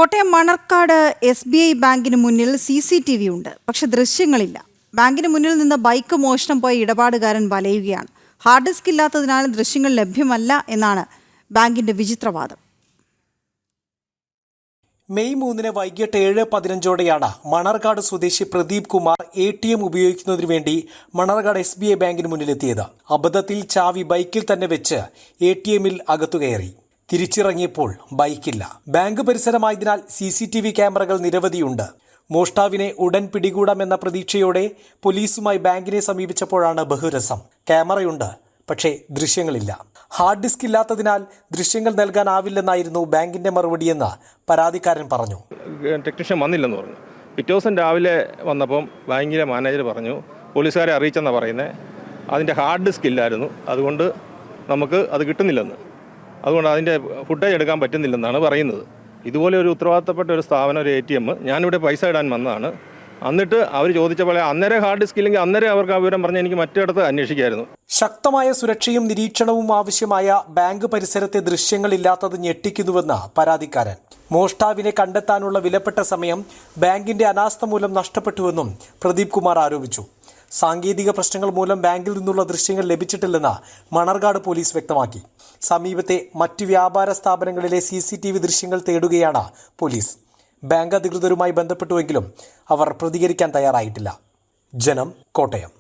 Kottayam Manarcad SBI ബാങ്കിന് മുന്നിൽ CCTV ഉണ്ട്. പക്ഷെ ദൃശ്യങ്ങളില്ല. ബാങ്കിന് മുന്നിൽ നിന്ന് ബൈക്ക് മോഷണം പോയ ഇടപാടുകാരൻ വലയുകയാണ്. ഹാർഡ് ഡിസ്ക് ഇല്ലാത്തതിനാൽ ദൃശ്യങ്ങൾ ലഭ്യമല്ല എന്നാണ് ബാങ്കിന്റെ വിചിത്രവാദം. മെയ് 3 വൈകിട്ട് 7:15 മണർക്കാട് സ്വദേശി പ്രദീപ് കുമാർ ATM ഉപയോഗിക്കുന്നതിന് വേണ്ടി മണർക്കാട് SBI ബാങ്കിന് മുന്നിലെത്തിയത്. അബദ്ധത്തിൽ ചാവി ബൈക്കിൽ തന്നെ വെച്ച് ATMൽ അകത്തു കയറി. തിരിച്ചിറങ്ങിയപ്പോൾ ബൈക്കില്ല. ബാങ്ക് പരിസരമായതിനാൽ CCTV ക്യാമറകൾ നിരവധിയുണ്ട്. മോഷ്ടാവിനെ ഉടൻ പിടികൂടാമെന്ന പ്രതീക്ഷയോടെ പോലീസുമായി ബാങ്കിനെ സമീപിച്ചപ്പോഴാണ് ബഹുരസം. ക്യാമറയുണ്ട്, പക്ഷേ ദൃശ്യങ്ങളില്ല. ഹാർഡ് ഡിസ്ക് ഇല്ലാത്തതിനാൽ ദൃശ്യങ്ങൾ നൽകാനാവില്ലെന്നായിരുന്നു ബാങ്കിന്റെ മറുപടിയെന്ന് പരാതിക്കാരൻ പറഞ്ഞു. ടെക്നീഷ്യൻ വന്നില്ലെന്ന് പറഞ്ഞു. പിറ്റേ ദിവസം രാവിലെ വന്നപ്പം ബാങ്കിലെ മാനേജർ പറഞ്ഞു, പോലീസുകാരെ അറിയിച്ചെന്നാണ് പറയുന്നത്, അതിൻ്റെ ഹാർഡ് ഡിസ്ക് ഇല്ലായിരുന്നു, അതുകൊണ്ട് നമുക്ക് അത് കിട്ടുന്നില്ലെന്ന്, അതുകൊണ്ട് അതിൻ്റെ ഫുട്ടേജ് എടുക്കാൻ പറ്റുന്നില്ലെന്നാണ് പറയുന്നത്. ഇതുപോലെ ഒരു ഉത്തരവാദിത്തപ്പെട്ട ഒരു സ്ഥാപനം, ഒരു ATM, ഞാനിവിടെ പൈസ ഇടാൻ വന്നതാണ്. എന്നിട്ട് അവർ ചോദിച്ച പോലെ അന്നേരം ഹാർഡ് ഡിസ്ക് ഇല്ലെങ്കിൽ അന്നേരം അവർക്ക് ആ വിവരം പറഞ്ഞ് എനിക്ക് മറ്റിടത്ത് അന്വേഷിക്കായിരുന്നു. ശക്തമായ സുരക്ഷയും നിരീക്ഷണവും ആവശ്യമായ ബാങ്ക് പരിസരത്തെ ദൃശ്യങ്ങളില്ലാത്തത് ഞെട്ടിക്കുന്നുവെന്ന് പരാതിക്കാരൻ. മോഷ്ടാവിനെ കണ്ടെത്താനുള്ള വിലപ്പെട്ട സമയം ബാങ്കിന്റെ അനാസ്ഥ മൂലം നഷ്ടപ്പെട്ടുവെന്നും പ്രദീപ് കുമാർ ആരോപിച്ചു. സാങ്കേതിക പ്രശ്നങ്ങൾ മൂലം ബാങ്കിൽ നിന്നുള്ള ദൃശ്യങ്ങൾ ലഭിച്ചിട്ടില്ലെന്ന് മണർക്കാട് പോലീസ് വ്യക്തമാക്കി. സമീപത്തെ മറ്റ് വ്യാപാര സ്ഥാപനങ്ങളിലെ CCTV ദൃശ്യങ്ങൾ തേടുകയാണ് പോലീസ്. ബാങ്ക് അധികൃതരുമായി ബന്ധപ്പെട്ടുവെങ്കിലും അവർ പ്രതികരിക്കാൻ തയ്യാറായിട്ടില്ല. ജനം, കോട്ടയം.